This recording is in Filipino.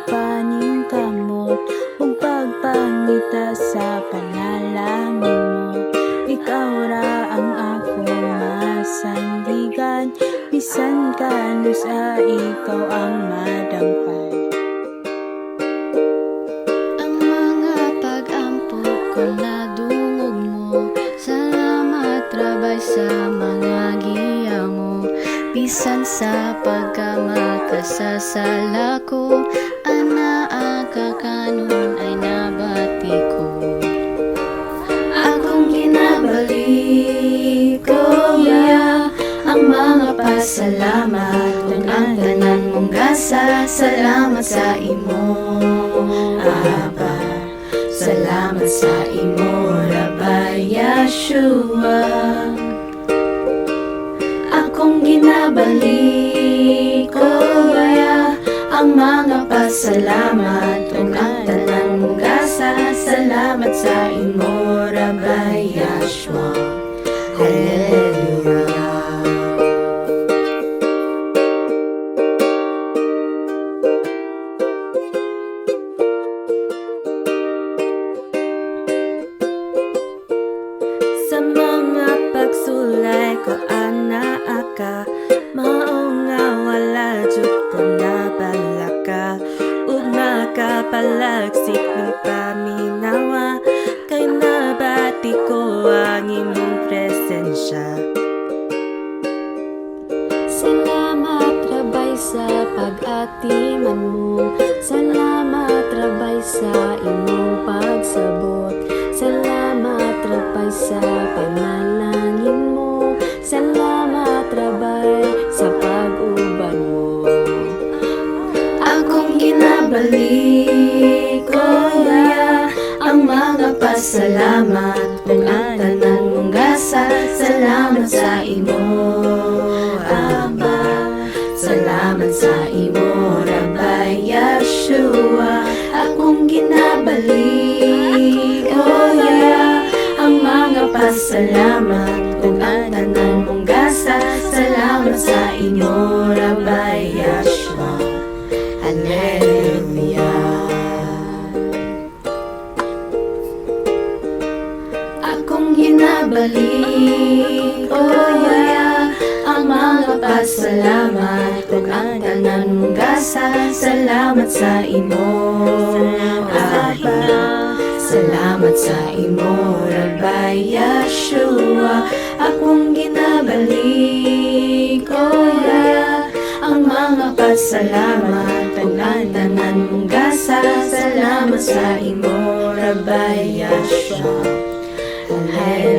pagpaning kamot ug pagpangita sa panalangin mo. Ikaw ra ang akong masandigan, bisan kano sa ikaw ang madampay. Ang mga pag-ampo ko nadungog mo, salamat rabay sa mga giya mo. Bisan sa pagkamakasasala ko, anaa ka kanon ay nabati ko. Akong ginabalik ko, yeah, ang mga pasalamat ug ang tanan mong gasa. Salamat sa imo, Aba. Salamat sa imo, Rabbi Yeshua. Akong ginabalik ko, yeah, ang mga pasalamat ug ang tanan mong gasa. Salamat sa imo, Rabbi Yeshua. Hallelujah. Sa mga pagsulay ko anaa ka, mao nga wala jud ko nabalaka. Ug nakapalagsik ng paminawa, kay nabati ko ang imong presensya. Salamat rabay sa pag-atiman mo, salamat rabay sa imong pagsabot, salamat rabay sa panalangin mo, salamat rabay sa pag-uban mo. Akong ginabalik ko, yeah, ang mga pasalamat ug ang tanan mong gasa. Salamat sa imo, Aba. Salamat sa imo, Rabbi Yeshua. Akong ginabalik, oh yeah, ang mga pasalamat ug ang tanan mong gasa. Salamat sa inyo, Rabbi Yeshua. Hallelujah. Akong ginabalik, oh yeah, ang mga pasalamat ug ang tanan mong gasa. Salamat sa imo, Aba. Salamat sa imo, Rabbi Yeshua. Akong ginabalik, oh yeah, ang mga pasalamat ug ang tanan mong gasa. Salamat sa imo, Rabbi Yeshua. Hallelujah.